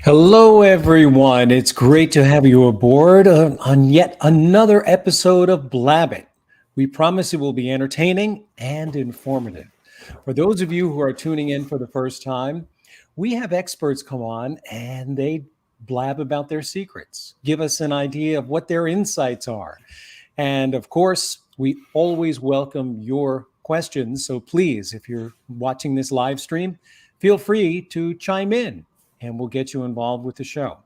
Hello, everyone. It's great to have you aboard on yet another episode of Blabbit. We promise it will be entertaining and informative. For those of you who are tuning in for the first time, we have experts come on and they blab about their secrets, give us an idea of what their insights are. And of course, we always welcome your questions. So please, if you're watching this live stream, feel free to chime in and we'll get you involved with the show.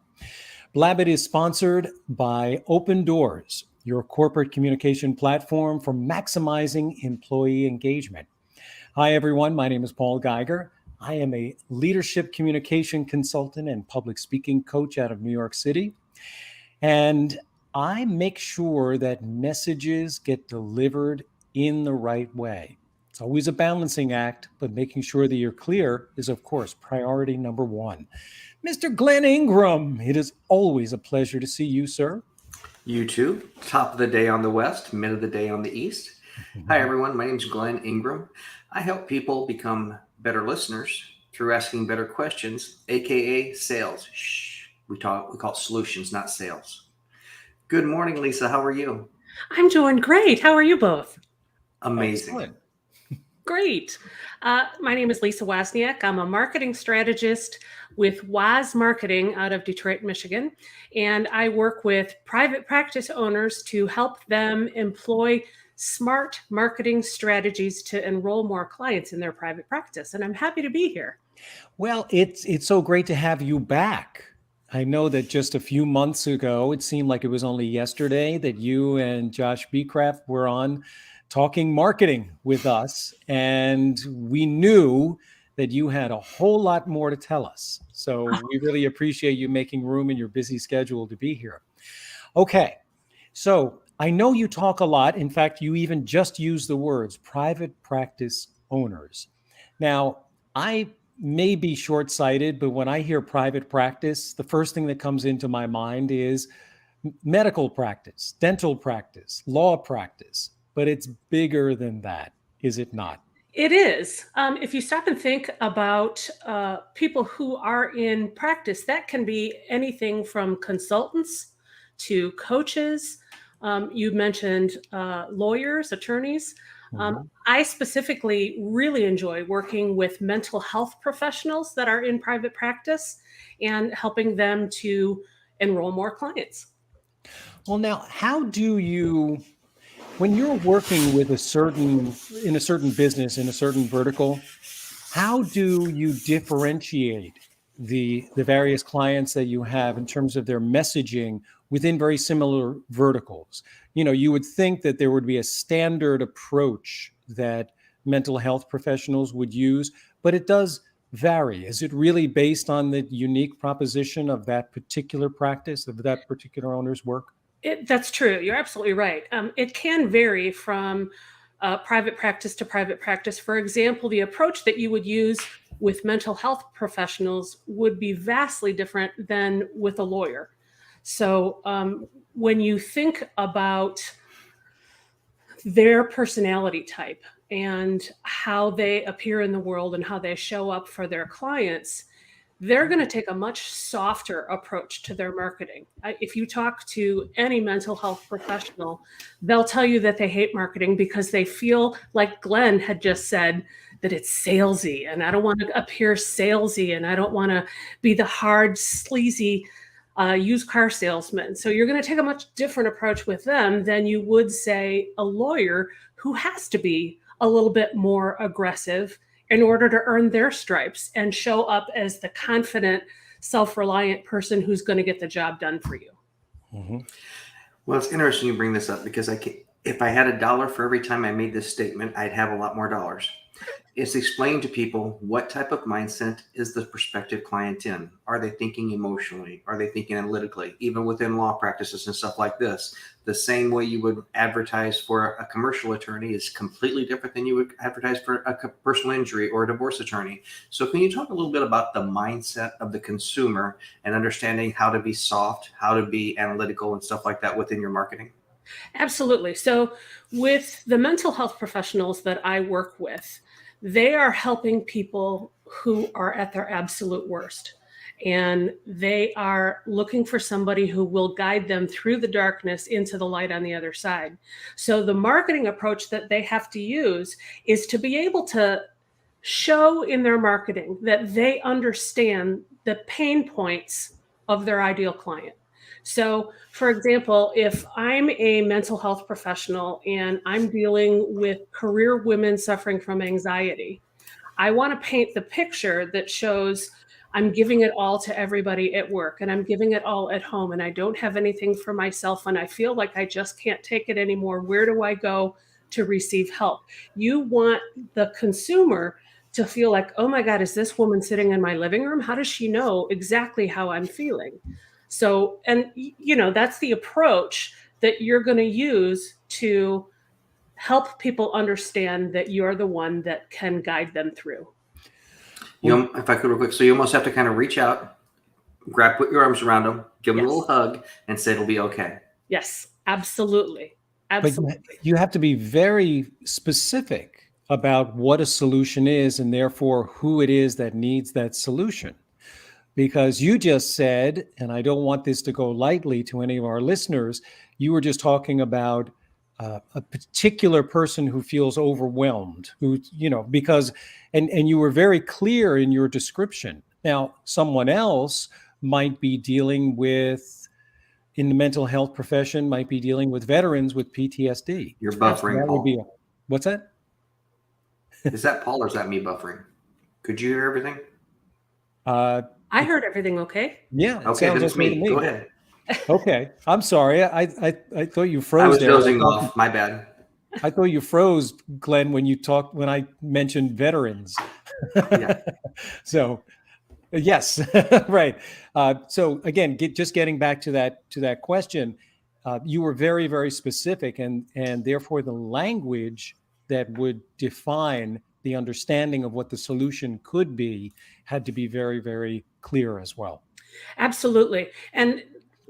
Blabbit is sponsored by Open Doors, your corporate communication platform for maximizing employee engagement. Hi, everyone. My name is Paul Geiger. I am a leadership communication consultant and public speaking coach out of New York City. And I make sure that messages get delivered in the right way. It's always a balancing act, but making sure that you're clear is, of course, priority number one. Mr. Glenn Ingram, it is always a pleasure to see you, sir. You too. Top of the day on the West, mid of the day on the East. Hi, everyone. My name is Glenn Ingram. I help people become better listeners through asking better questions, aka sales. We call it solutions, not sales. Good morning, Lisa. How are you? I'm doing great. How are you both? Amazing. Excellent. Great. My name is Lisa Wozniak. I'm a marketing strategist with Woz Marketing out of Detroit, Michigan. And I work with private practice owners to help them employ smart marketing strategies to enroll more clients in their private practice. And I'm happy to be here. Well, it's so great to have you back. I know that just a few months ago, it seemed like it was only yesterday that you and Josh Becraft were on talking marketing with us, and we knew that you had a whole lot more to tell us. So we really appreciate you making room in your busy schedule to be here. Okay, so I know you talk a lot. In fact, you even just used the words private practice owners. Now, I may be short-sighted, but when I hear private practice, the first thing that comes into my mind is medical practice, dental practice, law practice. But it's bigger than that, is it not? It is. If you stop and think about people who are in practice, that can be anything from consultants to coaches. You mentioned lawyers, attorneys. I specifically really enjoy working with mental health professionals that are in private practice and helping them to enroll more clients. Well, now, how do you, when you're working with in a certain business, in a certain vertical, how do you differentiate the various clients that you have in terms of their messaging within very similar verticals? You know, you would think that there would be a standard approach that mental health professionals would use, but it does vary. Is it really based on the unique proposition of that particular practice, of that particular owner's work? That's true. You're absolutely right. It can vary from private practice to private practice. For example, the approach that you would use with mental health professionals would be vastly different than with a lawyer. So when you think about their personality type and how they appear in the world and how they show up for their clients, they're going to take a much softer approach to their marketing. If you talk to any mental health professional, they'll tell you that they hate marketing because they feel, like Glenn had just said, that it's salesy, and I don't want to appear salesy, and I don't want to be the hard, sleazy used car salesman. So you're going to take a much different approach with them than you would, say, a lawyer who has to be a little bit more aggressive in order to earn their stripes and show up as the confident, self-reliant person who's going to get the job done for you. Mm-hmm. Well, it's interesting you bring this up because if I had $1 for every time I made this statement, I'd have a lot more dollars. is explain to people what type of mindset is the prospective client in. Are they thinking emotionally? Are they thinking analytically? Even within law practices and stuff like this, the same way you would advertise for a commercial attorney is completely different than you would advertise for a personal injury or a divorce attorney. So can you talk a little bit about the mindset of the consumer and understanding how to be soft, how to be analytical and stuff like that within your marketing? Absolutely. So, with the mental health professionals that I work with, they are helping people who are at their absolute worst. And they are looking for somebody who will guide them through the darkness into the light on the other side. So, the marketing approach that they have to use is to be able to show in their marketing that they understand the pain points of their ideal client. So, for example, if I'm a mental health professional and I'm dealing with career women suffering from anxiety, I want to paint the picture that shows I'm giving it all to everybody at work and I'm giving it all at home and I don't have anything for myself and I feel like I just can't take it anymore. Where do I go to receive help? You want the consumer to feel like, oh my God, is this woman sitting in my living room? How does she know exactly how I'm feeling? So, and that's the approach that you're going to use to help people understand that you're the one that can guide them through. If I could real quick, so you almost have to kind of reach out, put your arms around them, give them a little hug, and say it'll be okay. Yes, absolutely. Absolutely. But you have to be very specific about what a solution is and therefore who it is that needs that solution. Because you just said, and I don't want this to go lightly to any of our listeners, you were just talking about a particular person who feels overwhelmed, because you were very clear in your description. Now, someone else might be dealing with, in the mental health profession, might be dealing with veterans with PTSD. You're buffering, That Paul. would be what's that? Is that Paul or is that me buffering? Could you hear everything? I heard everything okay. Yeah. Okay, then it's me. Go ahead. Okay. I'm sorry. I thought you froze. I was there. dozing off. My bad. I thought you froze, Glenn, when I mentioned veterans. Yeah. So, yes, right. So again, getting back to that question, you were very, very specific, and therefore the language that would define the understanding of what the solution could be had to be very, very clear as well. Absolutely. And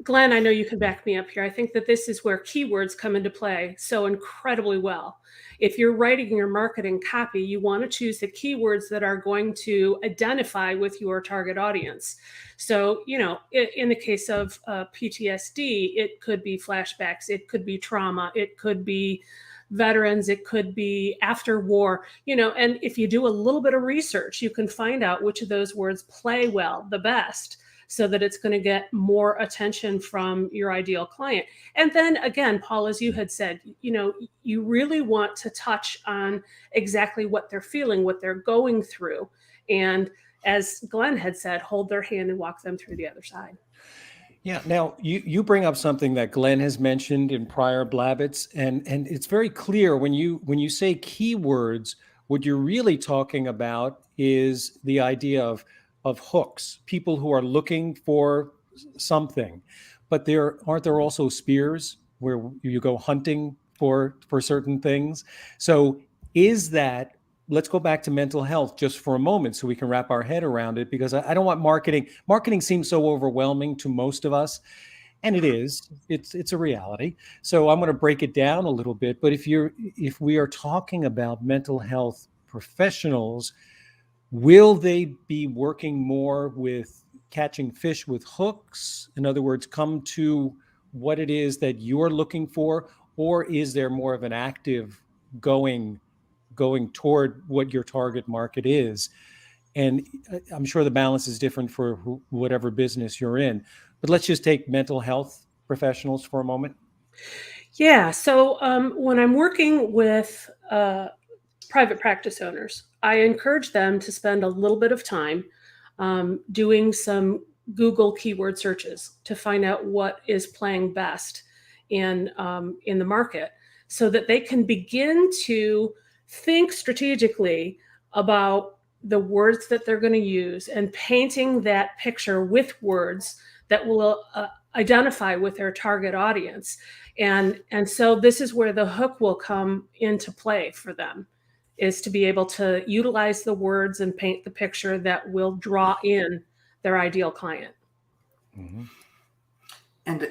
Glenn, I know you can back me up here. I think that this is where keywords come into play so incredibly well. If you're writing your marketing copy, you want to choose the keywords that are going to identify with your target audience. So, in the case of PTSD, it could be flashbacks, it could be trauma, it could be veterans, it could be after war, and if you do a little bit of research, you can find out which of those words play well, the best, so that it's going to get more attention from your ideal client. And then again, Paul, as you had said, you really want to touch on exactly what they're feeling, what they're going through. And as Glenn had said, hold their hand and walk them through the other side. Yeah. Now you bring up something that Glenn has mentioned in prior Blabbits, and it's very clear when you say keywords, what you're really talking about is the idea of hooks, people who are looking for something. But aren't there also spears where you go hunting for certain things? So let's go back to mental health just for a moment so we can wrap our head around it, because I don't want marketing. Marketing seems so overwhelming to most of us. And it is, it's a reality. So I'm going to break it down a little bit. But if we are talking about mental health professionals, will they be working more with catching fish with hooks? In other words, come to what it is that you're looking for, or is there more of an active going toward what your target market is? And I'm sure the balance is different for whatever business you're in. But let's just take mental health professionals for a moment. Yeah. So when I'm working with private practice owners, I encourage them to spend a little bit of time doing some Google keyword searches to find out what is playing best in the market, so that they can begin to think strategically about the words that they're going to use and painting that picture with words that will identify with their target audience. And so this is where the hook will come into play for them, is to be able to utilize the words and paint the picture that will draw in their ideal client. Mm-hmm. And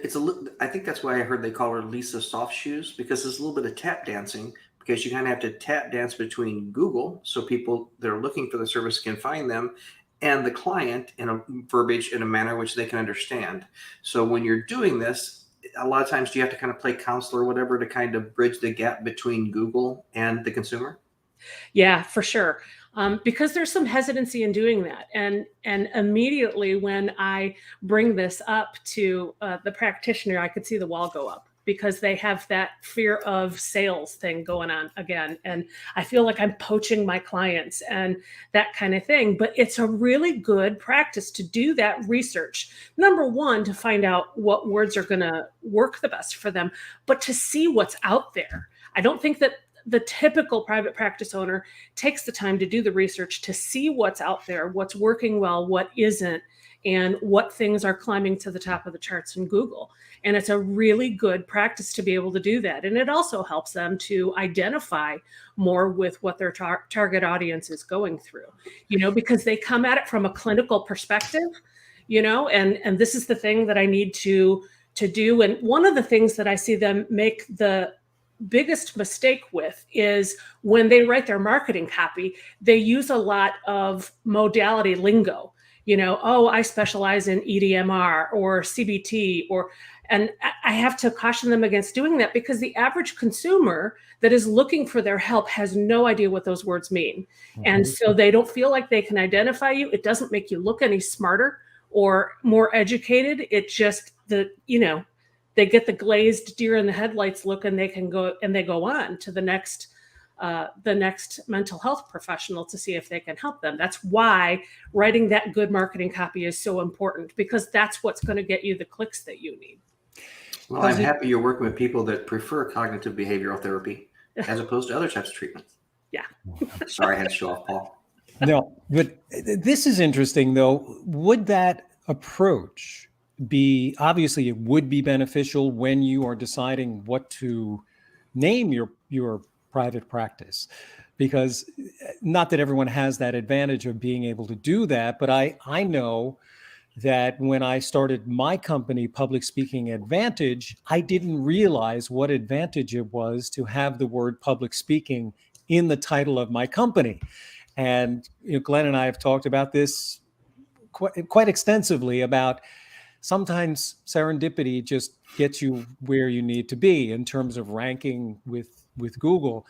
I think that's why I heard they call her Lisa Soft Shoes, because there's a little bit of tap dancing, because you kind of have to tap dance between Google so people that are looking for the service can find them, and the client in a verbiage in a manner which they can understand. So when you're doing this, a lot of times you have to kind of play counselor or whatever to kind of bridge the gap between Google and the consumer. Yeah, for sure. Because there's some hesitancy in doing that, and immediately when I bring this up to the practitioner, I could see the wall go up, because they have that fear of sales thing going on again, and I feel like I'm poaching my clients and that kind of thing. But it's a really good practice to do that research. Number one, to find out what words are going to work the best for them, but to see what's out there. I don't think that the typical private practice owner takes the time to do the research to see what's out there, what's working well, what isn't, and what things are climbing to the top of the charts in Google. And it's a really good practice to be able to do that. And it also helps them to identify more with what their target audience is going through, because they come at it from a clinical perspective, and this is the thing that I need to do. And one of the things that I see them make the biggest mistake with is when they write their marketing copy, they use a lot of modality lingo. Oh, I specialize in EDMR or CBT, and I have to caution them against doing that, because the average consumer that is looking for their help has no idea what those words mean. Mm-hmm. And so they don't feel like they can identify you. It doesn't make you look any smarter or more educated. It just they get the glazed deer in the headlights look, and they go on to the next mental health professional to see if they can help them. That's why writing that good marketing copy is so important, because that's what's going to get you the clicks that you need. Well, I'm happy you're working with people that prefer cognitive behavioral therapy as opposed to other types of treatments. Yeah. Sorry, I had to show off, Paul. No, but this is interesting, though. Would that approach obviously it would be beneficial when you are deciding what to name your private practice, because not that everyone has that advantage of being able to do that, but I know that when I started my company, Public Speaking Advantage, I didn't realize what advantage it was to have the word public speaking in the title of my company. And Glenn and I have talked about this quite extensively, about sometimes serendipity just gets you where you need to be in terms of ranking with Google.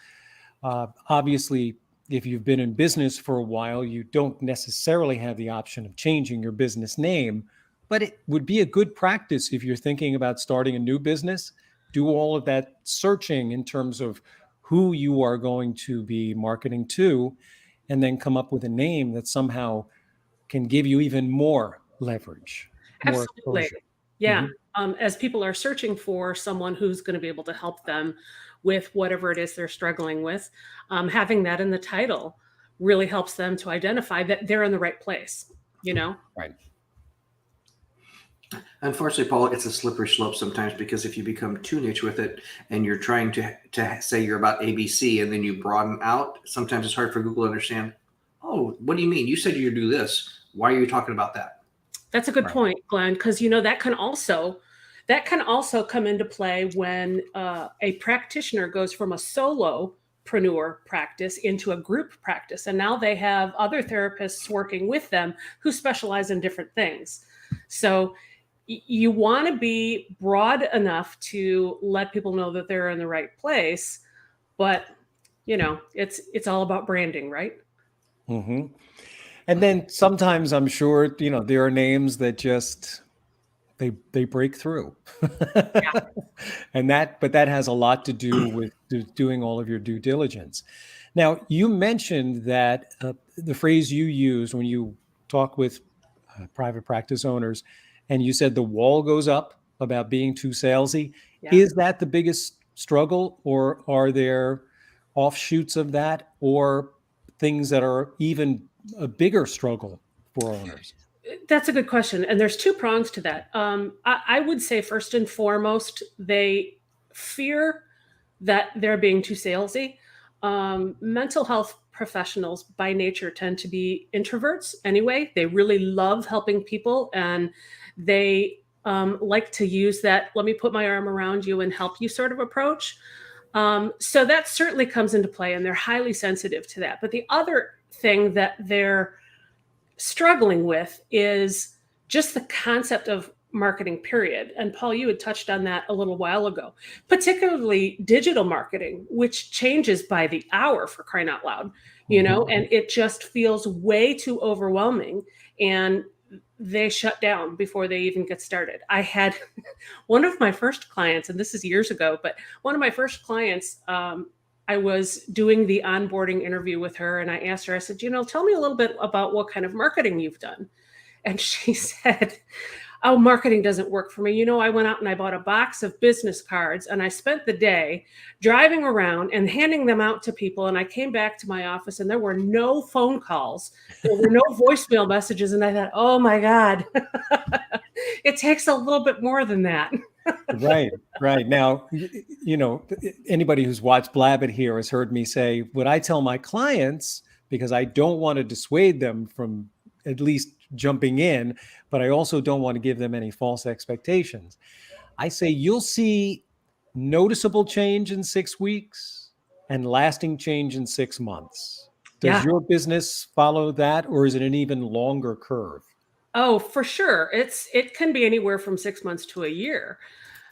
Obviously, if you've been in business for a while, you don't necessarily have the option of changing your business name, but it would be a good practice if you're thinking about starting a new business. Do all of that searching in terms of who you are going to be marketing to, and then come up with a name that somehow can give you even more leverage. Absolutely. Yeah. Mm-hmm. As people are searching for someone who's going to be able to help them with whatever it is they're struggling with, having that in the title really helps them to identify that they're in the right place, Right. Unfortunately, Paul, it's a slippery slope sometimes, because if you become too niche with it and you're trying to say you're about ABC and then you broaden out, sometimes it's hard for Google to understand, oh, what do you mean? You said you do this. Why are you talking about that? That's a good point, Glenn, because that can also come into play when a practitioner goes from a solopreneur practice into a group practice, and now they have other therapists working with them who specialize in different things. So you want to be broad enough to let people know that they're in the right place, but it's all about branding, right? Mm-hmm. And then sometimes I'm sure, there are names that just, they break through. Yeah. But that has a lot to do with doing all of your due diligence. Now, you mentioned that the phrase you use when you talk with private practice owners, and you said the wall goes up about being too salesy. Yeah. Is that the biggest struggle, or are there offshoots of that, or things that are even a bigger struggle for owners? That's a good question. And there's two prongs to that. I would say, first and foremost, they fear that they're being too salesy. Mental health professionals by nature tend to be introverts anyway. They really love helping people, and they like to use that, let me put my arm around you and help you sort of approach. So that certainly comes into play, and they're highly sensitive to that. But the other thing that they're struggling with is just the concept of marketing, period. And Paul, you had touched on that a little while ago, particularly digital marketing, which changes by the hour, for crying out loud, and it just feels way too overwhelming. And they shut down before they even get started. I had one of my first clients, and this is years ago, but one of my first clients, I was doing the onboarding interview with her, and I asked her, I said, tell me a little bit about what kind of marketing you've done. And she said, oh, marketing doesn't work for me. I went out and I bought a box of business cards, and I spent the day driving around and handing them out to people. And I came back to my office, and there were no phone calls. There were no voicemail messages. And I thought, oh my God, it takes a little bit more than that. Right. Now, anybody who's watched Blabbit here has heard me say, what I tell my clients, because I don't want to dissuade them from at least jumping in, but I also don't want to give them any false expectations. I say, you'll see noticeable change in 6 weeks and lasting change in 6 months. Does your business follow that, or is it an even longer curve? Oh, for sure. It can be anywhere from 6 months to a year,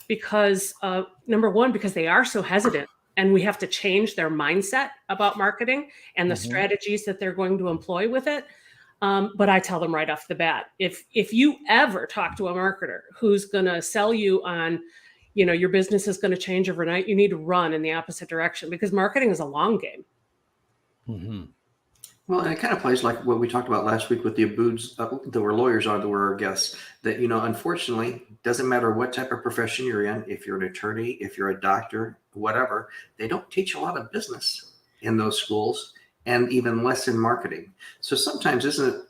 because number one, because they are so hesitant, and we have to change their mindset about marketing and the strategies that they're going to employ with it. But I tell them right off the bat, if you ever talk to a marketer who's going to sell you on, your business is going to change overnight, you need to run in the opposite direction, because marketing is a long game. Well, and it kind of plays like what we talked about last week with the Aboods that were lawyers on, that were our guests, that, unfortunately, doesn't matter what type of profession you're in, if you're an attorney, if you're a doctor, whatever, they don't teach a lot of business in those schools, and even less in marketing. So sometimes, isn't it,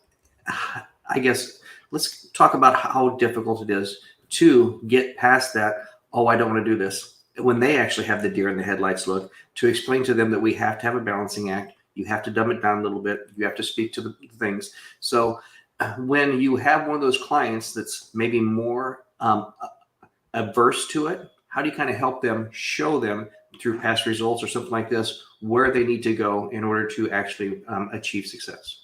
I guess, let's talk about how difficult it is to get past that, oh, I don't want to do this, when they actually have the deer in the headlights look, to explain to them that we have to have a balancing act. You have to dumb it down a little bit. You have to speak to the things. So when you have one of those clients that's maybe more averse to it, how do you kind of help them, show them through past results or something like this, where they need to go in order to actually achieve success?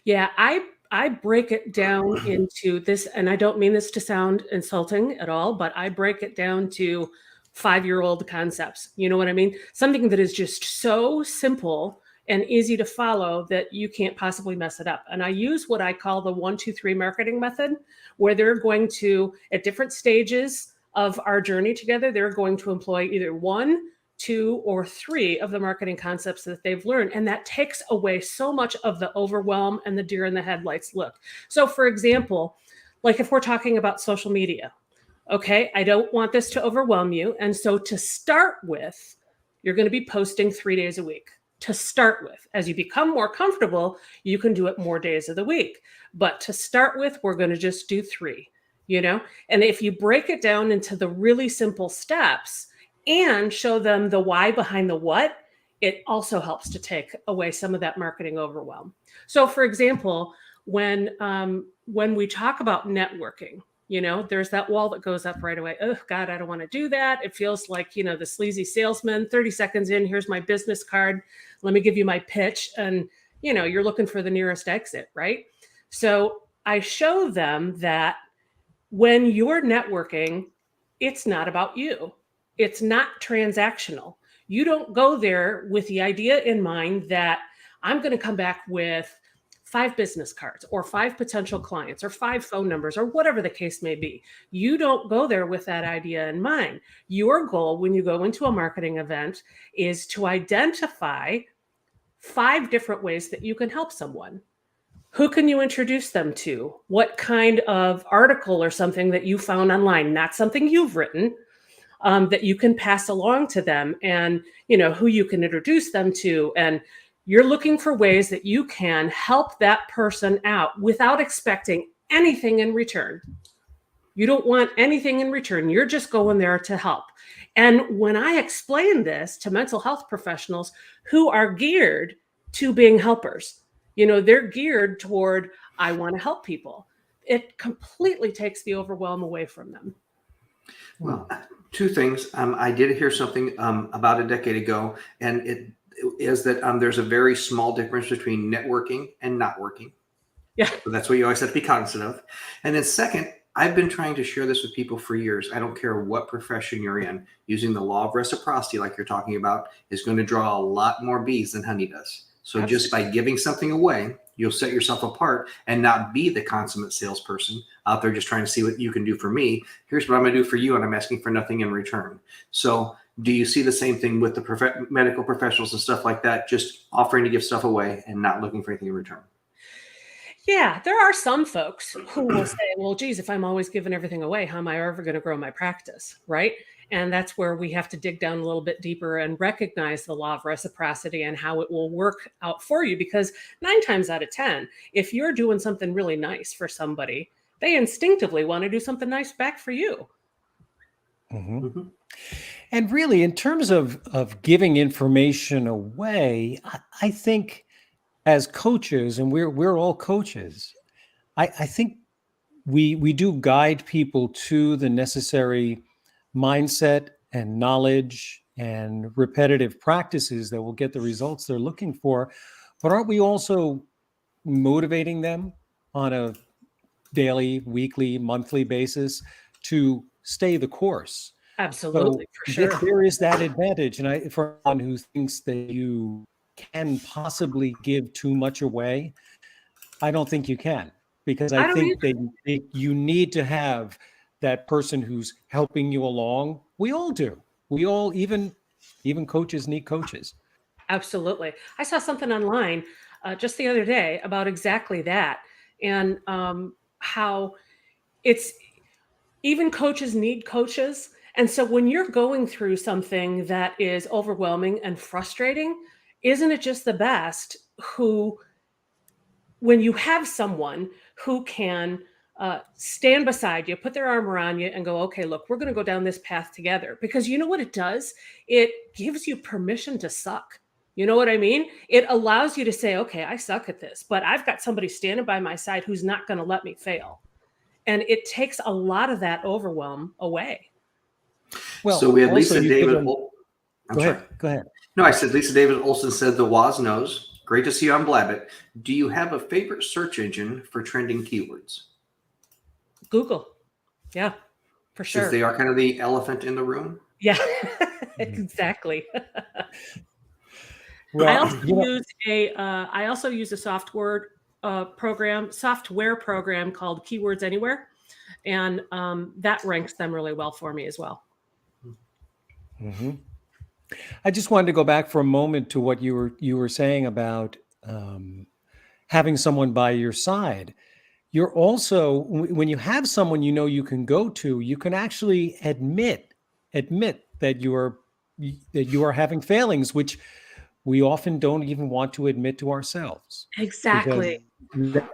Yeah, I break it down into this, and I don't mean this to sound insulting at all, but I break it down to 5-year-old concepts. You know what I mean? Something that is just so simple and easy to follow that you can't possibly mess it up. And I use what I call the 1, 2, 3 marketing method, where they're going to, at different stages of our journey together, they're going to employ either 1, 2, or 3 of the marketing concepts that they've learned. And that takes away so much of the overwhelm and the deer in the headlights look. So for example, like if we're talking about social media, okay, I don't want this to overwhelm you. And so to start with, you're going to be posting 3 days a week. To start with, as you become more comfortable, you can do it more days of the week. But to start with, we're going to just do 3, And if you break it down into the really simple steps and show them the why behind the what, it also helps to take away some of that marketing overwhelm. So for example, when we talk about networking, there's that wall that goes up right away. Oh God, I don't want to do that. It feels like, the sleazy salesman, 30 seconds in, here's my business card. Let me give you my pitch. And, you're looking for the nearest exit, right? So I show them that when you're networking, it's not about you. It's not transactional. You don't go there with the idea in mind that I'm going to come back with 5 business cards or 5 potential clients or 5 phone numbers or whatever the case may be. You don't go there with that idea in mind. Your goal when you go into a marketing event is to identify 5 different ways that you can help someone. Who can you introduce them to? What kind of article or something that you found online, not something you've written, that you can pass along to them, and who you can introduce them to, and You're looking for ways that you can help that person out without expecting anything in return. You don't want anything in return. You're just going there to help. And when I explain this to mental health professionals who are geared to being helpers, they're geared toward, I want to help people. It completely takes the overwhelm away from them. Well, two things. I did hear something about a decade ago, and it is that there's a very small difference between networking and not working. Yeah. So that's what you always have to be cognizant of. And then second, I've been trying to share this with people for years. I don't care what profession you're in. Using the law of reciprocity, like you're talking about, is going to draw a lot more bees than honey does. So just by giving something away, you'll set yourself apart and not be the consummate salesperson out there just trying to see what you can do for me. Here's what I'm going to do for you, and I'm asking for nothing in return. So do you see the same thing with the medical professionals and stuff like that, just offering to give stuff away and not looking for anything in return? Yeah, there are some folks who will say, well, geez, if I'm always giving everything away, how am I ever going to grow my practice, right? And that's where we have to dig down a little bit deeper and recognize the law of reciprocity and how it will work out for you. Because 9 times out of 10, if you're doing something really nice for somebody, they instinctively want to do something nice back for you. Mm-hmm. Mm-hmm. And really, in terms of giving information away, I think as coaches, and we're all coaches, I think we do guide people to the necessary mindset and knowledge and repetitive practices that will get the results they're looking for. But aren't we also motivating them on a daily, weekly, monthly basis to stay the course? Absolutely, So for sure. there is that advantage. And for anyone who thinks that you can possibly give too much away, I don't think you can, because I think that you need to have that person who's helping you along. We all do. We all, even coaches need coaches. Absolutely. I saw something online just the other day about exactly that, and how it's even coaches need coaches. And so when you're going through something that is overwhelming and frustrating, isn't it just the best when you have someone who can stand beside you, put their arm around you and go, okay, look, we're going to go down this path together. Because you know what it does? It gives you permission to suck. You know what I mean? It allows you to say, okay, I suck at this, but I've got somebody standing by my side who's not going to let me fail. And it takes a lot of that overwhelm away. Well, so we had Lisa David. Go ahead. No, I said Lisa David Olson said the Woz knows. Great to see you on Blabbit. Do you have a favorite search engine for trending keywords? Google. Yeah, for sure. Since they are kind of the elephant in the room. Yeah, exactly. Well, I also use a software program called Keywords Anywhere, and that ranks them really well for me as well. Mm-hmm. I just wanted to go back for a moment to what you were saying about having someone by your side. You're also, when you have someone you can go to, you can actually admit that you are having failings, which we often don't even want to admit to ourselves. Exactly.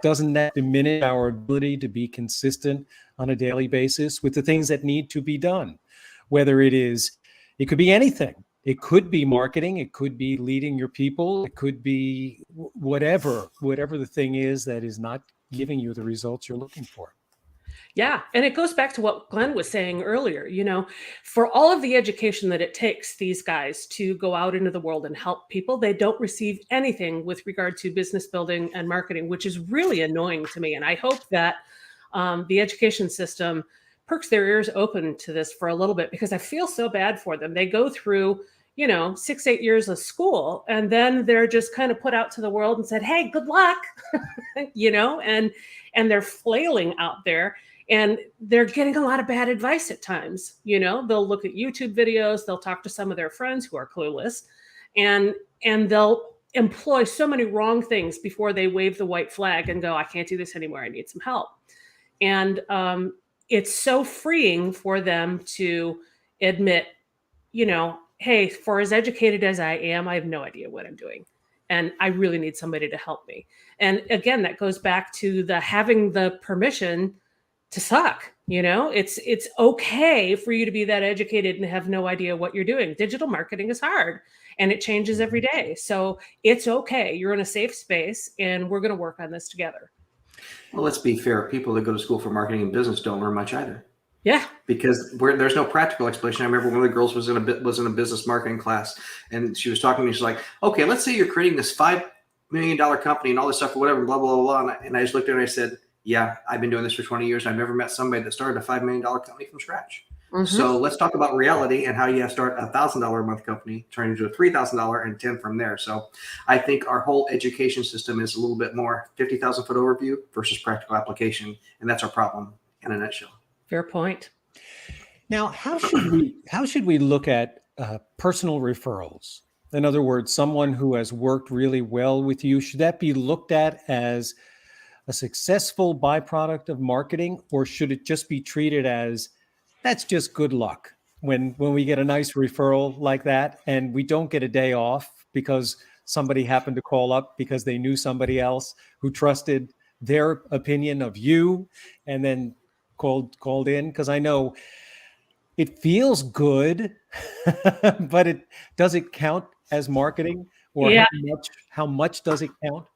Doesn't that diminish our ability to be consistent on a daily basis with the things that need to be done? Whether it could be anything. It could be marketing. It could be leading your people. It could be whatever the thing is that is not giving you the results you're looking for. Yeah. And it goes back to what Glenn was saying earlier, for all of the education that it takes these guys to go out into the world and help people, they don't receive anything with regard to business building and marketing, which is really annoying to me. And I hope that the education system perks their ears open to this for a little bit, because I feel so bad for them. They go through 6-8 years of school, and then they're just kind of put out to the world and said, hey, good luck, and they're flailing out there, and they're getting a lot of bad advice at times. They'll look at YouTube videos, they'll talk to some of their friends who are clueless, and they'll employ so many wrong things before they wave the white flag and go, I can't do this anymore, I need some help. And it's so freeing for them to admit, hey, for as educated as I am, I have no idea what I'm doing. and I really need somebody to help me. And again, that goes back to the having the permission to suck. It's okay for you to be that educated and have no idea what you're doing. Digital marketing is hard and it changes every day. So it's okay. You're in a safe space and we're going to work on this together. Well, let's be fair. People that go to school for marketing and business don't learn much either. Yeah. Because there's no practical explanation. I remember one of the girls was in a business marketing class, and she was talking to me. She's like, "Okay, let's say you're creating this $5 million company and all this stuff or whatever, blah blah blah blah." And I just looked at her and I said, "Yeah, I've been doing this for 20 years. I've never met somebody that started a $5 million company from scratch." Mm-hmm. So let's talk about reality and how you have to start a $1,000 a month company, turn into a $3,000 and 10 from there. So I think our whole education system is a little bit more 50,000 foot overview versus practical application, and that's our problem in a nutshell. Fair point. Now, how should we look at personal referrals? In other words, someone who has worked really well with you, should that be looked at as a successful byproduct of marketing, or should it just be treated as that's just good luck when we get a nice referral like that and we don't get a day off because somebody happened to call up because they knew somebody else who trusted their opinion of you and then called in? Because I know it feels good, but does it count as marketing, or yeah. how much does it count?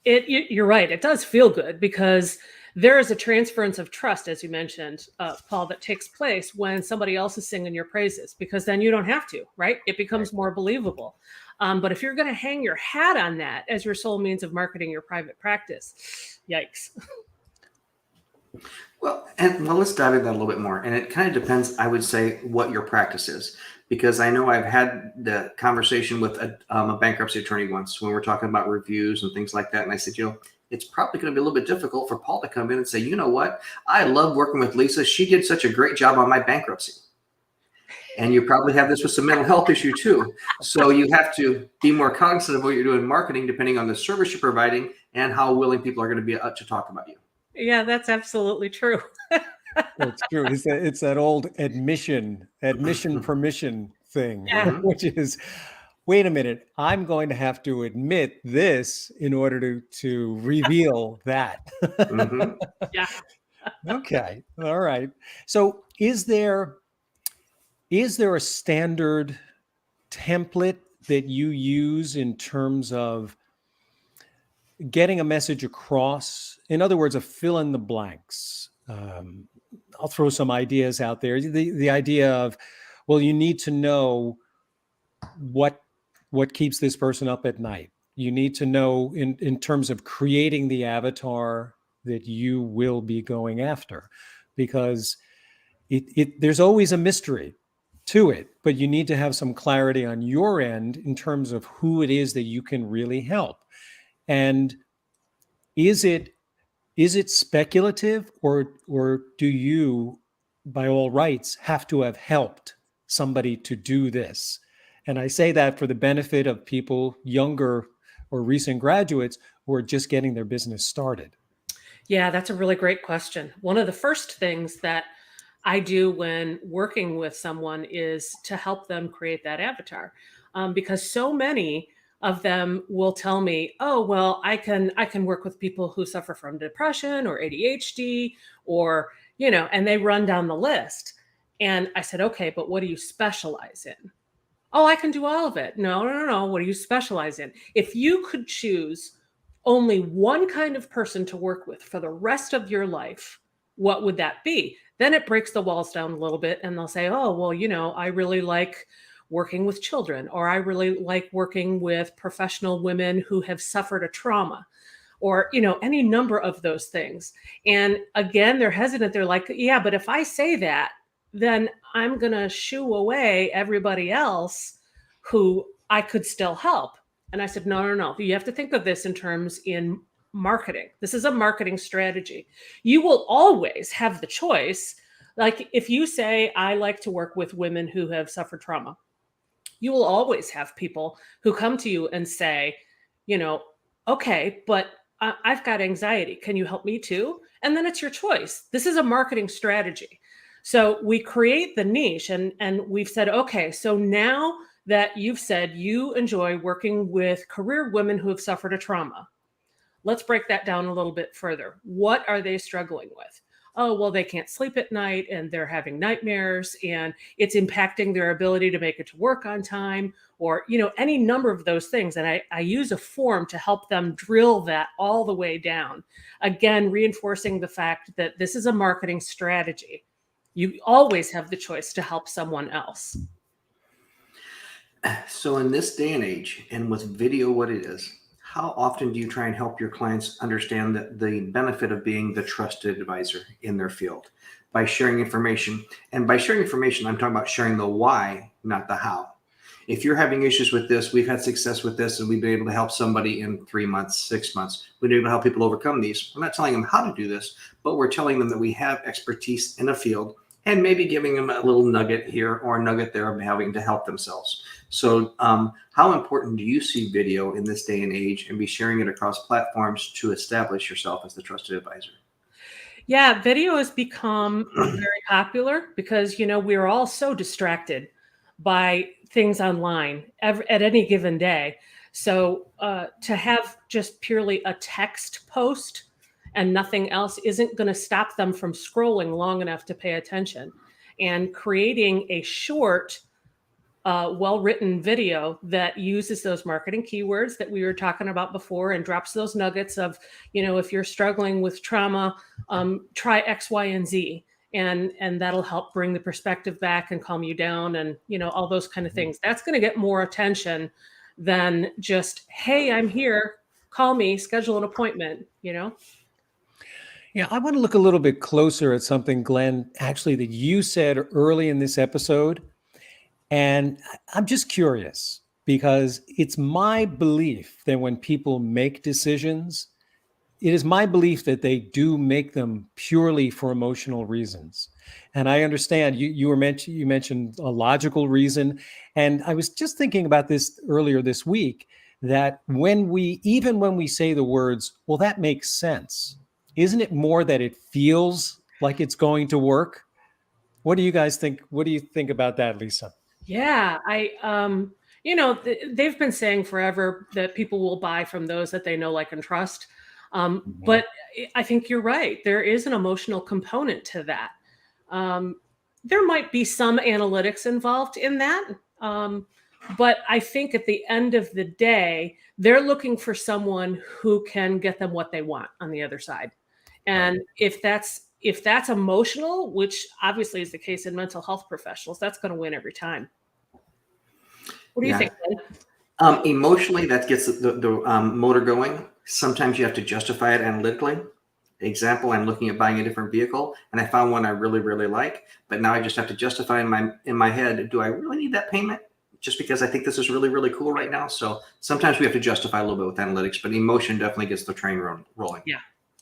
You're right. It does feel good because there is a transference of trust, as you mentioned, Paul, that takes place when somebody else is singing your praises, because then you don't have to, right? It becomes more believable. But if you're going to hang your hat on that as your sole means of marketing your private practice, yikes. Well, let's dive into that a little bit more. And it kind of depends, I would say, what your practice is. Because I know I've had the conversation with a bankruptcy attorney once when we're talking about reviews and things like that. And I said, it's probably going to be a little bit difficult for Paul to come in and say, you know what? I love working with Lisa. She did such a great job on my bankruptcy. And you probably have this with some mental health issue too. So you have to be more cognizant of what you're doing in marketing, depending on the service you're providing and how willing people are going to be to talk about you. Yeah, that's absolutely true. It's true. It's that old admission permission thing, which is, wait a minute, I'm going to have to admit this in order to reveal that. Mm-hmm. Yeah. Okay. All right. So is there a standard template that you use in terms of getting a message across? In other words, a fill in the blanks. I'll throw some ideas out there. The idea of, well, you need to know what keeps this person up at night. You need to know in terms of creating the avatar that you will be going after, because there's always a mystery to it, but you need to have some clarity on your end in terms of who it is that you can really help. And is it speculative, or do you, by all rights, have to have helped somebody to do this? And I say that for the benefit of people younger or recent graduates who are just getting their business started. Yeah, that's a really great question. One of the first things that I do when working with someone is to help them create that avatar, because so many of them will tell me, oh, well, I can work with people who suffer from depression or ADHD or, and they run down the list. And I said, okay, but what do you specialize in? Oh, I can do all of it. No. What do you specialize in? If you could choose only one kind of person to work with for the rest of your life, what would that be? Then it breaks the walls down a little bit and they'll say, oh, well, I really like working with children, or I really like working with professional women who have suffered a trauma, or, any number of those things. And again, they're hesitant. They're like, yeah, but if I say that, then I'm going to shoo away everybody else who I could still help. And I said, no. You have to think of this in marketing. This is a marketing strategy. You will always have the choice. Like if you say, I like to work with women who have suffered trauma, you will always have people who come to you and say, okay, but I've got anxiety. Can you help me too? And then it's your choice. This is a marketing strategy. So we create the niche and we've said, okay, so now that you've said you enjoy working with career women who have suffered a trauma. Let's break that down a little bit further. What are they struggling with? Oh, well, they can't sleep at night and they're having nightmares and it's impacting their ability to make it to work on time, or, any number of those things. And I use a form to help them drill that all the way down. Again, reinforcing the fact that this is a marketing strategy. You always have the choice to help someone else. So in this day and age, and with video what it is, how often do you try and help your clients understand the benefit of being the trusted advisor in their field by sharing information? And by sharing information, I'm talking about sharing the why, not the how. If you're having issues with this, we've had success with this, and we've been able to help somebody in 3 months, 6 months. We've been able to help people overcome these. We're not telling them how to do this, but we're telling them that we have expertise in a field and maybe giving them a little nugget here or a nugget there of having to help themselves. So how important do you see video in this day and age, and be sharing it across platforms to establish yourself as the trusted advisor? Yeah, video has become very popular because, we're all so distracted by things online at any given day. So to have just purely a text post and nothing else isn't going to stop them from scrolling long enough to pay attention. And creating a short, well-written video that uses those marketing keywords that we were talking about before and drops those nuggets of, if you're struggling with trauma, try X, Y, and Z. And that'll help bring the perspective back and calm you down and, all those kind of things. That's going to get more attention than just, hey, I'm here, call me, schedule an appointment, Yeah, I want to look a little bit closer at something, Glenn, actually, that you said early in this episode. And I'm just curious because it's my belief that when people make decisions, it is my belief that they do make them purely for emotional reasons. And I understand you mentioned a logical reason. And I was just thinking about this earlier this week, that when we say the words, well, that makes sense, isn't it more that it feels like it's going to work? What do you guys think? What do you think about that, Lisa? Yeah, they've been saying forever that people will buy from those that they know, like, and trust. But I think you're right. There is an emotional component to that. There might be some analytics involved in that. But I think at the end of the day, they're looking for someone who can get them what they want on the other side. And if that's emotional, which obviously is the case in mental health professionals, that's going to win every time. What do you think, Glenn? Emotionally, that gets the motor going. Sometimes you have to justify it analytically. Example, I'm looking at buying a different vehicle, and I found one I really, really like, but now I just have to justify in my head, do I really need that payment? Just because I think this is really, really cool right now. So sometimes we have to justify a little bit with analytics, but emotion definitely gets the train rolling.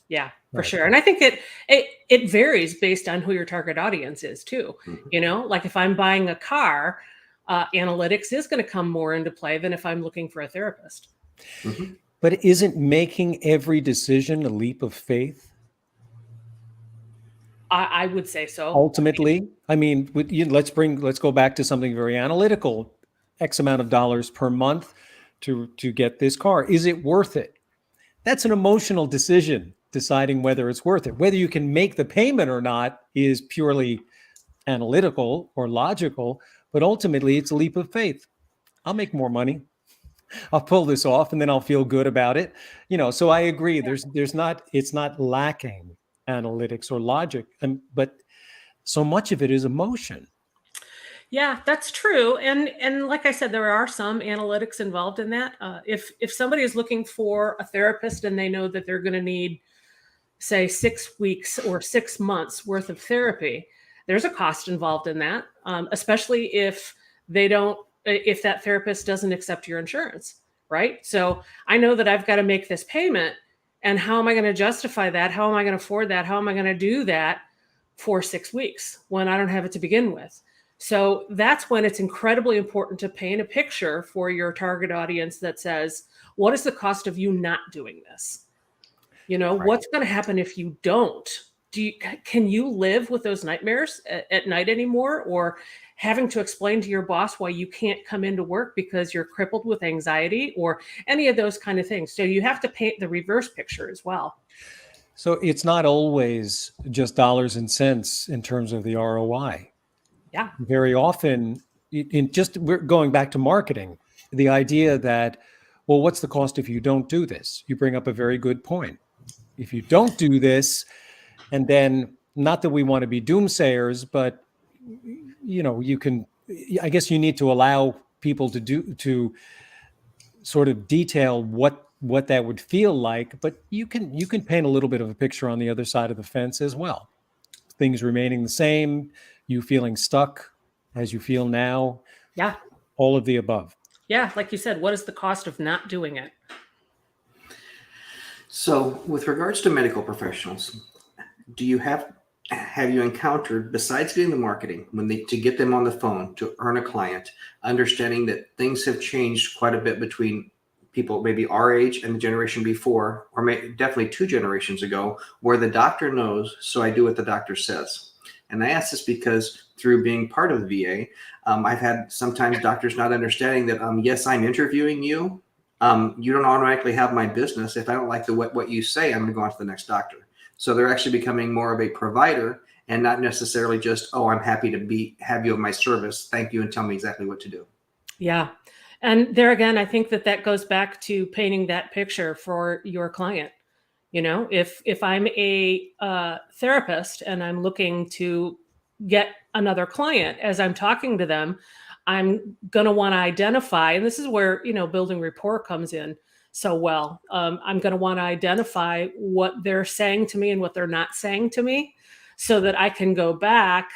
Yeah, for sure. And I think it varies based on who your target audience is too. Mm-hmm. Like if I'm buying a car, analytics is going to come more into play than if I'm looking for a therapist. Mm-hmm. But isn't making every decision a leap of faith? I would say so. Ultimately, I mean, let's go back to something very analytical. X amount of dollars per month to get this car. Is it worth it? That's an emotional decision, deciding whether it's worth it. Whether you can make the payment or not is purely analytical or logical, but ultimately it's a leap of faith. I'll make more money. I'll pull this off and then I'll feel good about it. So I agree. It's not lacking analytics or logic, but so much of it is emotion. Yeah, that's true. And like I said, there are some analytics involved in that. If somebody is looking for a therapist and they know that they're going to need, say, 6 weeks or 6 months worth of therapy, there's a cost involved in that, especially if that therapist doesn't accept your insurance, right? So I know that I've got to make this payment, and how am I going to justify that? How am I going to afford that? How am I going to do that for 6 weeks when I don't have it to begin with? So that's when it's incredibly important to paint a picture for your target audience that says, what is the cost of you not doing this? Right. What's going to happen if you don't? Can you live with those nightmares at night anymore? Or having to explain to your boss why you can't come into work because you're crippled with anxiety or any of those kind of things. So you have to paint the reverse picture as well. So it's not always just dollars and cents in terms of the ROI. Yeah. Very often, we're going back to marketing, the idea that, well, what's the cost if you don't do this? You bring up a very good point. If you don't do this, and then not that we want to be doomsayers, but I guess you need to allow people to sort of detail what that would feel like, but you can paint a little bit of a picture on the other side of the fence as well. Things remaining the same, you feeling stuck as you feel now. Yeah. All of the above. Yeah. Like you said, what is the cost of not doing it? So with regards to medical professionals, do you have you encountered, besides getting the marketing, to get them on the phone to earn a client, understanding that things have changed quite a bit between people maybe our age and the generation before, or definitely 2 generations ago, where the doctor knows, so I do what the doctor says. And I ask this because through being part of the VA, I've had sometimes doctors not understanding that, yes, I'm interviewing you. You don't automatically have my business. If I don't like what you say, I'm going to go on to the next doctor. So they're actually becoming more of a provider and not necessarily just, oh, I'm happy to have you of my service. Thank you. And tell me exactly what to do. Yeah. And there again, I think that goes back to painting that picture for your client. If I'm a therapist and I'm looking to get another client, as I'm talking to them, I'm going to want to identify, and this is where, building rapport comes in so well. I'm going to want to identify what they're saying to me and what they're not saying to me so that I can go back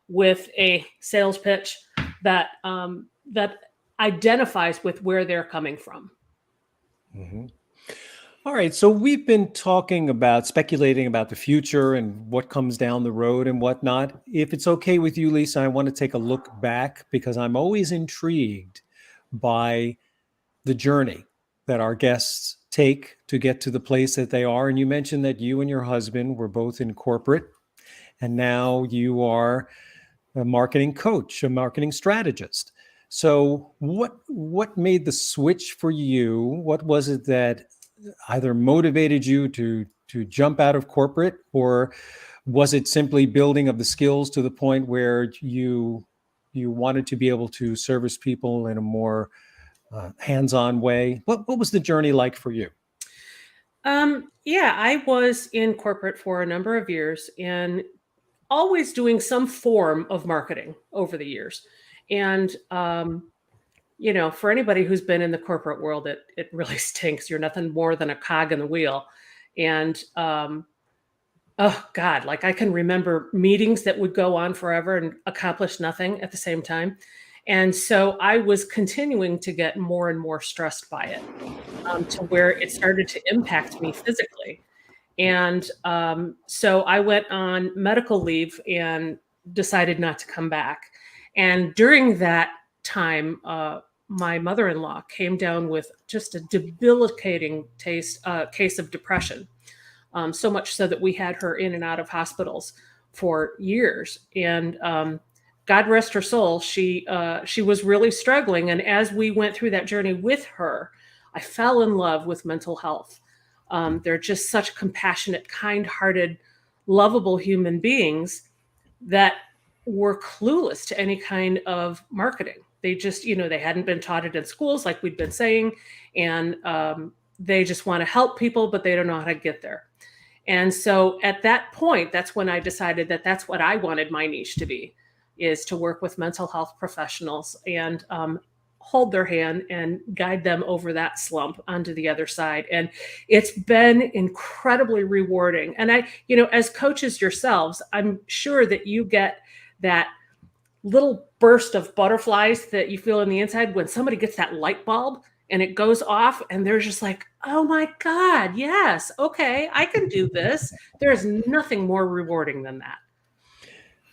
with a sales pitch that identifies with where they're coming from. Mm-hmm. All right. So we've been speculating about the future and what comes down the road and whatnot. If it's okay with you, Lisa, I want to take a look back because I'm always intrigued by the journey that our guests take to get to the place that they are. And you mentioned that you and your husband were both in corporate, and now you are a marketing coach, a marketing strategist. So what made the switch for you? What was it that either motivated you to jump out of corporate, or was it simply building of the skills to the point where you wanted to be able to service people in a more hands-on way? What was the journey like for you? Yeah, I was in corporate for a number of years and always doing some form of marketing over the years. And, for anybody who's been in the corporate world, it really stinks. You're nothing more than a cog in the wheel. And, oh God, like I can remember meetings that would go on forever and accomplish nothing at the same time. And so I was continuing to get more and more stressed by it, to where it started to impact me physically. And so I went on medical leave and decided not to come back. And during that time, my mother-in-law came down with just a debilitating case of depression. So much so that we had her in and out of hospitals for years. And God rest her soul, she was really struggling. And as we went through that journey with her, I fell in love with mental health. They're just such compassionate, kind-hearted, lovable human beings that were clueless to any kind of marketing. They just, they hadn't been taught it in schools like we'd been saying. And they just want to help people, but they don't know how to get there. And so at that point, that's when I decided that that's what I wanted my niche to be, is to work with mental health professionals and hold their hand and guide them over that slump onto the other side. And it's been incredibly rewarding. And I, as coaches yourselves, I'm sure that you get that little burst of butterflies that you feel on the inside when somebody gets that light bulb and it goes off and they're just like, oh my God, yes, okay, I can do this. There's nothing more rewarding than that.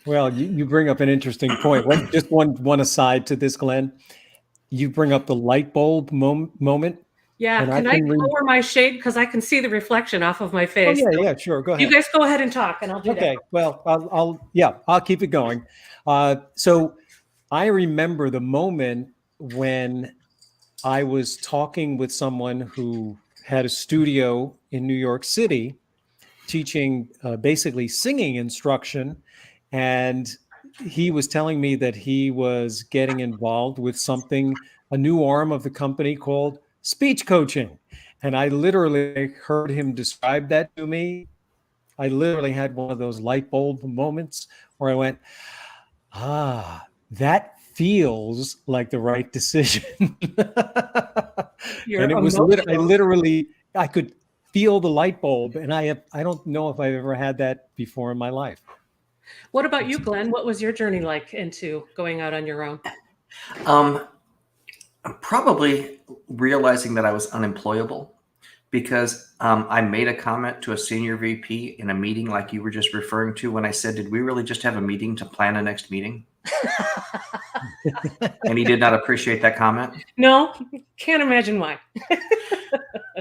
Well, you bring up an interesting point. Just one aside to this, Glenn. You bring up the light bulb moment. Yeah, can I lower my shade because I can see the reflection off of my face? Oh, yeah, sure. Go ahead. You guys go ahead and talk, and I'll do that. Okay. Well, I'll keep it going. So I remember the moment when I was talking with someone who had a studio in New York City teaching basically singing instruction. And he was telling me that he was getting involved with something, a new arm of the company called speech coaching. And I literally heard him describe that to me. I literally had one of those light bulb moments where I went, that feels like the right decision. You're And it was I emotional. literally, I could feel the light bulb, and I don't know if I've ever had that before in my life. What about you, Glenn? What was your journey like into going out on your own? I'm probably realizing that I was unemployable because I made a comment to a senior VP in a meeting like you were just referring to when I said, did we really just have a meeting to plan a next meeting? And he did not appreciate that comment. No, can't imagine why.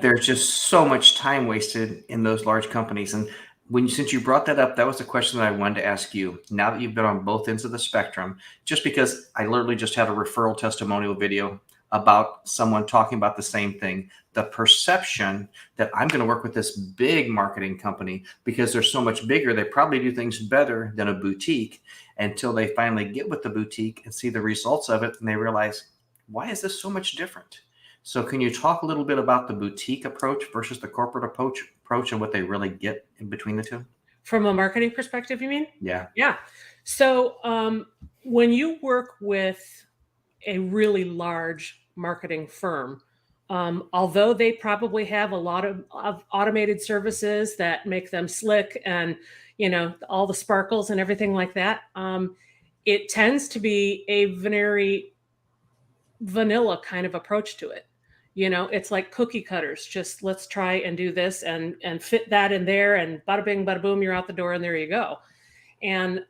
There's just so much time wasted in those large companies. And since you brought that up, that was the question that I wanted to ask you. Now that you've been on both ends of the spectrum, just because I literally just had a referral testimonial video about someone talking about the same thing, the perception that I'm going to work with this big marketing company because they're so much bigger, they probably do things better than a boutique, until they finally get with the boutique and see the results of it. And they realize, why is this so much different? So can you talk a little bit about the boutique approach versus the corporate approach and what they really get in between the two? From a marketing perspective, you mean? Yeah. Yeah. So when you work with a really large marketing firm, although they probably have a lot of automated services that make them slick and, all the sparkles and everything like that, it tends to be a very vanilla kind of approach to it. It's like cookie cutters. Just let's try and do this and fit that in there, and bada bing, bada boom, you're out the door, and there you go. And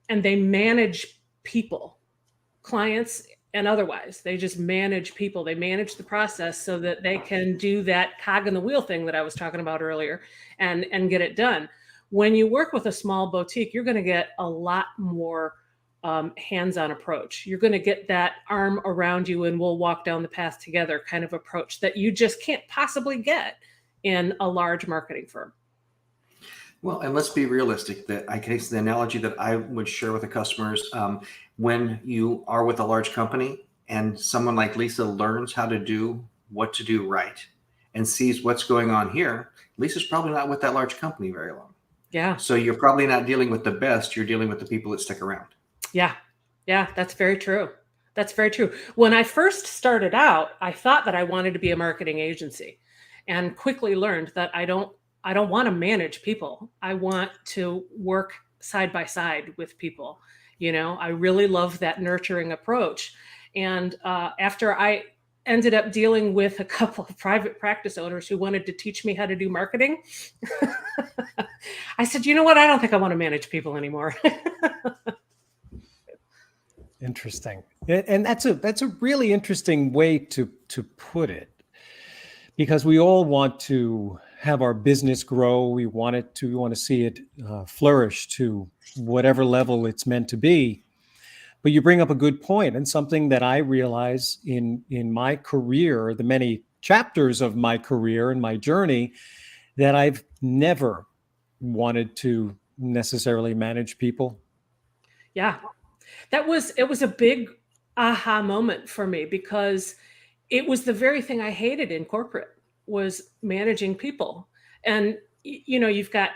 they manage people, clients and otherwise. They just manage people. They manage the process so that they can do that cog in the wheel thing that I was talking about earlier and get it done. When you work with a small boutique, you're going to get a lot more hands-on approach. You're going to get that arm around you and we'll walk down the path together kind of approach that you just can't possibly get in a large marketing firm. Well, and let's be realistic. The analogy that I would share with the customers, when you are with a large company and someone like Lisa learns how to do what to do right and sees what's going on here, Lisa's probably not with that large company very long. Yeah. So you're probably not dealing with the best. You're dealing with the people that stick around. Yeah. Yeah, that's very true. That's very true. When I first started out, I thought that I wanted to be a marketing agency and quickly learned that I don't want to manage people. I want to work side by side with people. I really love that nurturing approach. And after I ended up dealing with a couple of private practice owners who wanted to teach me how to do marketing, I said, you know what? I don't think I want to manage people anymore. Interesting. And that's a really interesting way to put it, because we all want to have our business grow. We want to see it flourish to whatever level it's meant to be. But you bring up a good point, and something that I realize in my career, the many chapters of my career and my journey, that I've never wanted to necessarily manage people. Yeah. It was a big aha moment for me, because it was the very thing I hated in corporate, was managing people. And you've got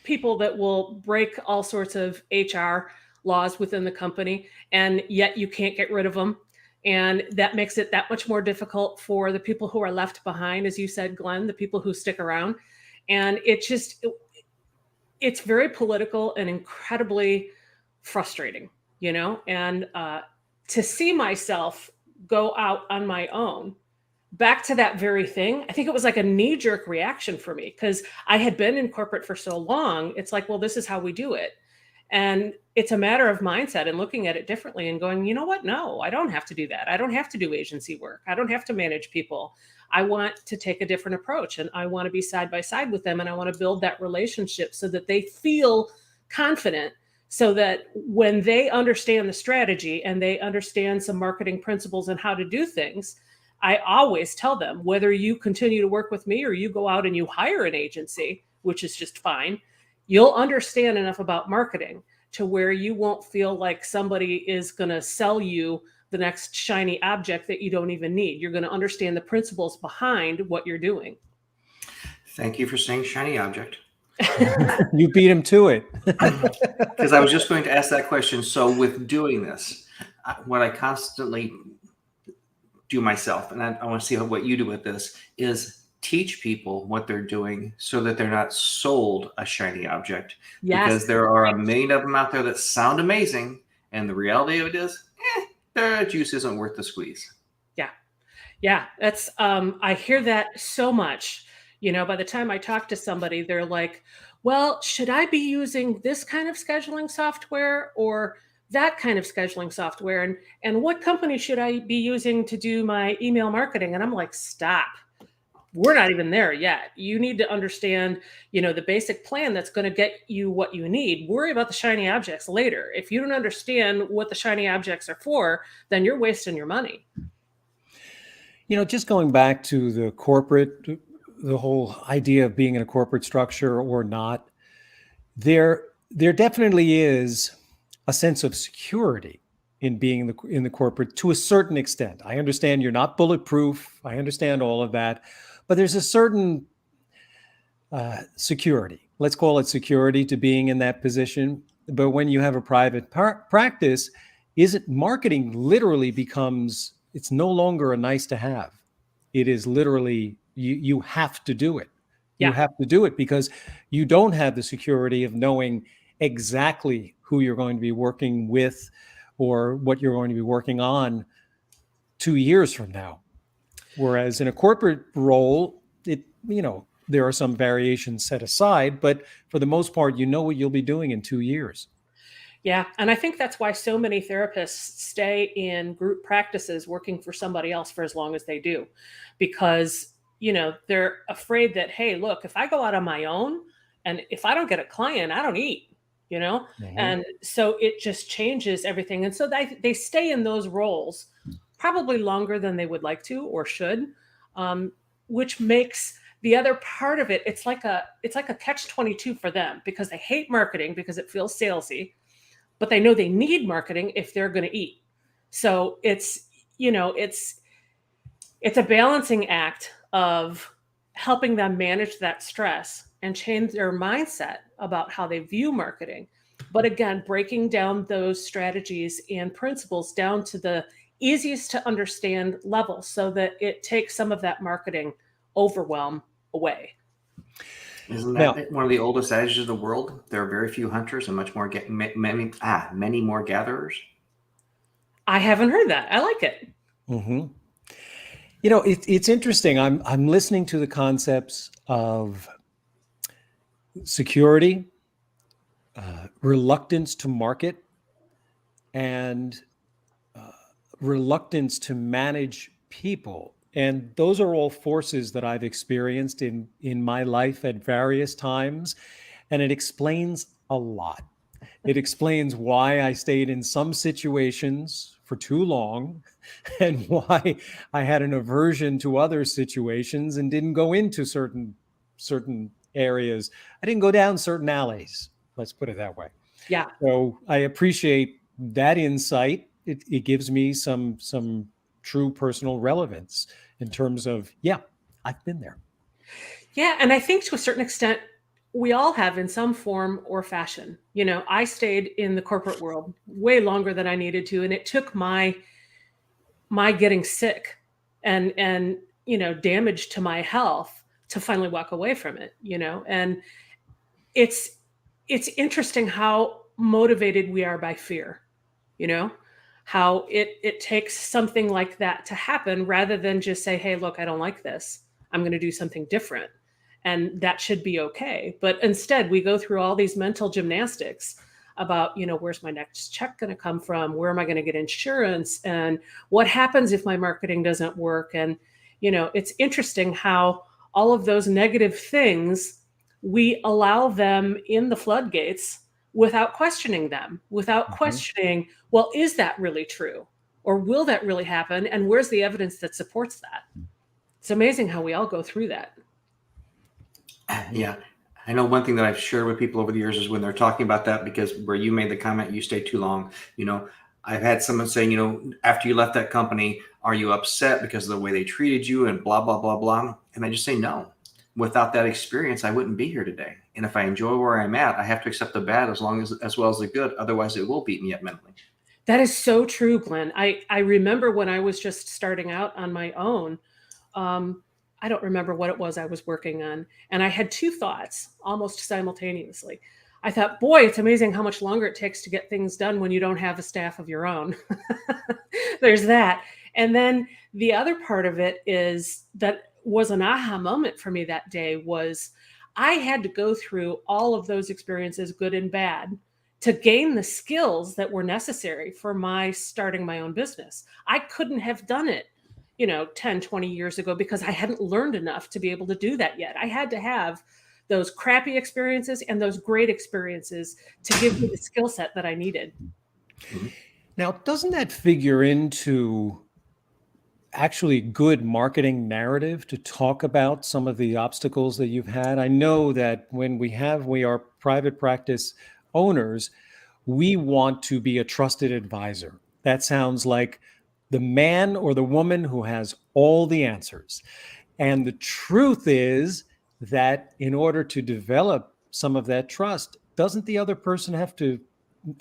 people that will break all sorts of HR laws within the company, and yet you can't get rid of them. And that makes it that much more difficult for the people who are left behind, as you said, Glenn, the people who stick around. And it's very political and incredibly frustrating, and to see myself go out on my own back to that very thing. I think it was like a knee-jerk reaction for me, because I had been in corporate for so long. It's like, well, this is how we do it. And it's a matter of mindset and looking at it differently and going, you know what? No, I don't have to do that. I don't have to do agency work. I don't have to manage people. I want to take a different approach, and I want to be side by side with them. And I want to build that relationship so that they feel confident, so that when they understand the strategy and they understand some marketing principles and how to do things, I always tell them, whether you continue to work with me or you go out and you hire an agency, which is just fine, you'll understand enough about marketing to where you won't feel like somebody is going to sell you the next shiny object that you don't even need. You're going to understand the principles behind what you're doing. Thank you for saying shiny object. You beat him to it. Because I was just going to ask that question. So with doing this, what I constantly do myself, and I want to see what you do with this, is teach people what they're doing so that they're not sold a shiny object. Yes. Because there are a million of them out there that sound amazing, and the reality of it is, their juice isn't worth the squeeze. Yeah, that's I hear that so much. By the time I talk to somebody, they're like, well, should I be using this kind of scheduling software or that kind of scheduling software? And what company should I be using to do my email marketing? And I'm like, stop. We're not even there yet. You need to understand, the basic plan that's going to get you what you need. Worry about the shiny objects later. If you don't understand what the shiny objects are for, then you're wasting your money. Just going back to the whole idea of being in a corporate structure or not, there definitely is a sense of security in being in the corporate to a certain extent. I understand you're not bulletproof. I understand all of that. But there's a certain security, let's call it security, to being in that position. But when you have a private practice, marketing literally becomes, it's no longer a nice to have. It is literally, you have to do it. Yeah. You have to do it because you don't have the security of knowing exactly who you're going to be working with or what you're going to be working on 2 years from now. Whereas in a corporate role, there are some variations set aside, but for the most part, you know what you'll be doing in 2 years. Yeah. And I think that's why so many therapists stay in group practices working for somebody else for as long as they do, because, they're afraid that, hey, look, if I go out on my own and if I don't get a client, I don't eat, Mm-hmm. And so it just changes everything. And so they stay in those roles probably longer than they would like to or should, which makes the other part of it, it's like a catch-22 for them because they hate marketing because it feels salesy, but they know they need marketing if they're going to eat. So it's a balancing act of helping them manage that stress and change their mindset about how they view marketing. But again, breaking down those strategies and principles down to the easiest to understand level so that it takes some of that marketing overwhelm away. Isn't that one of the oldest adages of the world? There are very few hunters and many more gatherers. I haven't heard that. I like it. Mm-hmm. It's interesting. I'm listening to the concepts of security, reluctance to market, and reluctance to manage people. And those are all forces that I've experienced in my life at various times. And it explains a lot. It explains why I stayed in some situations for too long and why I had an aversion to other situations and didn't go into certain areas. I didn't go down certain alleys. Let's put it that way. Yeah. So I appreciate that insight. It gives me some true personal relevance in terms of, I've been there. Yeah. And I think to a certain extent, we all have in some form or fashion. I stayed in the corporate world way longer than I needed to. And it took my getting sick and damage to my health to finally walk away from it, and it's interesting how motivated we are by fear, how it takes something like that to happen rather than just say, hey, look, I don't like this. I'm going to do something different. And that should be okay. But instead, we go through all these mental gymnastics about, where's my next check going to come from? Where am I going to get insurance? And what happens if my marketing doesn't work? And, it's interesting how all of those negative things, we allow them in the floodgates without questioning them, without questioning, well, is that really true? Or will that really happen? And where's the evidence that supports that? It's amazing how we all go through that. Yeah. I know one thing that I've shared with people over the years is when they're talking about that, because where you made the comment, you stay too long. I've had someone saying, after you left that company, are you upset because of the way they treated you and blah, blah, blah, blah. And I just say, no, without that experience, I wouldn't be here today. And if I enjoy where I'm at, I have to accept the bad as well as the good. Otherwise it will beat me up mentally. That is so true, Glenn. I remember when I was just starting out on my own, I don't remember what it was I was working on. And I had two thoughts almost simultaneously. I thought, boy, it's amazing how much longer it takes to get things done when you don't have a staff of your own. There's that. And then the other part of it is that was an aha moment for me that day was I had to go through all of those experiences, good and bad, to gain the skills that were necessary for my starting my own business. I couldn't have done it 10, 20 years ago because I hadn't learned enough to be able to do that yet. I had to have those crappy experiences and those great experiences to give me the skill set that I needed. Now, doesn't that figure into actually good marketing narrative to talk about some of the obstacles that you've had? I know that when we are private practice owners, we want to be a trusted advisor. That sounds like the man or the woman who has all the answers. And the truth is that in order to develop some of that trust, doesn't the other person have to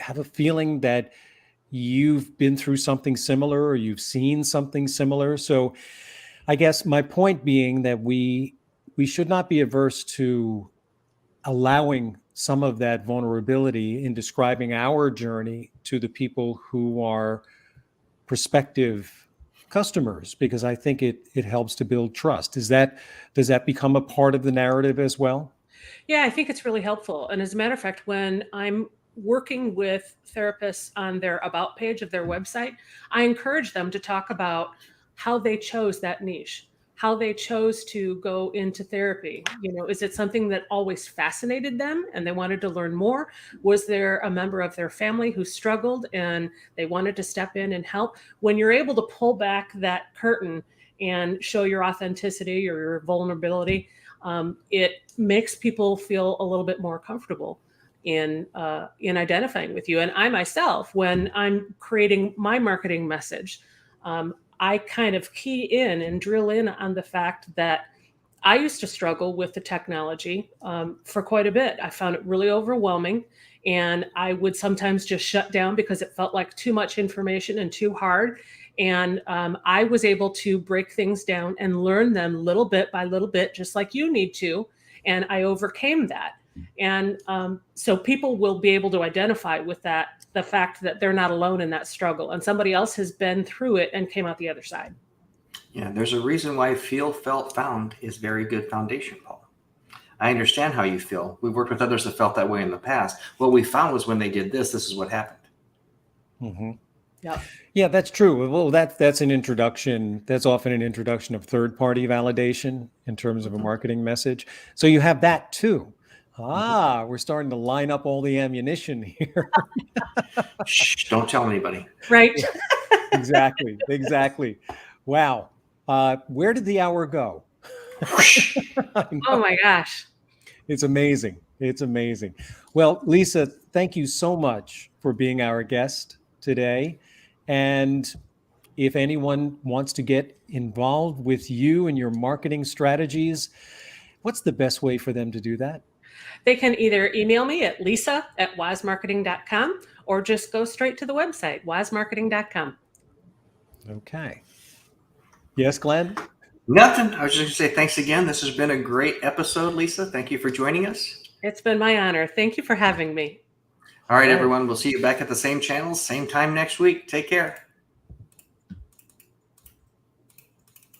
have a feeling that you've been through something similar or you've seen something similar? So I guess my point being that we should not be averse to allowing some of that vulnerability in describing our journey to the people who are prospective customers, because I think it helps to build trust. Does that become a part of the narrative as well? Yeah, I think it's really helpful. And as a matter of fact, when I'm working with therapists on their about page of their website, I encourage them to talk about how they chose that niche, how they chose to go into therapy. Is it something that always fascinated them and they wanted to learn more? Was there a member of their family who struggled and they wanted to step in and help? When you're able to pull back that curtain and show your authenticity or your vulnerability, it makes people feel a little bit more comfortable in identifying with you. And I myself, when I'm creating my marketing message, I kind of key in and drill in on the fact that I used to struggle with the technology for quite a bit. I found it really overwhelming, and I would sometimes just shut down because it felt like too much information and too hard. And I was able to break things down and learn them little bit by little bit, just like you need to. And I overcame that. And so people will be able to identify with that, the fact that they're not alone in that struggle and somebody else has been through it and came out the other side. Yeah, there's a reason why feel, felt, found is very good foundation, Paul. I understand how you feel. We've worked with others that felt that way in the past. What we found was when they did this is what happened. Mm-hmm. Yeah. Yeah, that's true. Well, that's an introduction. That's often an introduction of third-party validation in terms of a marketing message. So you have that too. We're starting to line up all the ammunition here. Shh, don't tell anybody. Right. Exactly. Wow. Where did the hour go? Oh my gosh. It's amazing. Well, Lisa, thank you so much for being our guest today. And if anyone wants to get involved with you and your marketing strategies, what's the best way for them to do that? They can either email me at lisa@wozmarketing.com or just go straight to the website, wozmarketing.com. Okay. Yes, Glenn? Nothing. I was just going to say thanks again. This has been a great episode, Lisa. Thank you for joining us. It's been my honor. Thank you for having me. All right, everyone. We'll see you back at the same channel, same time next week. Take care.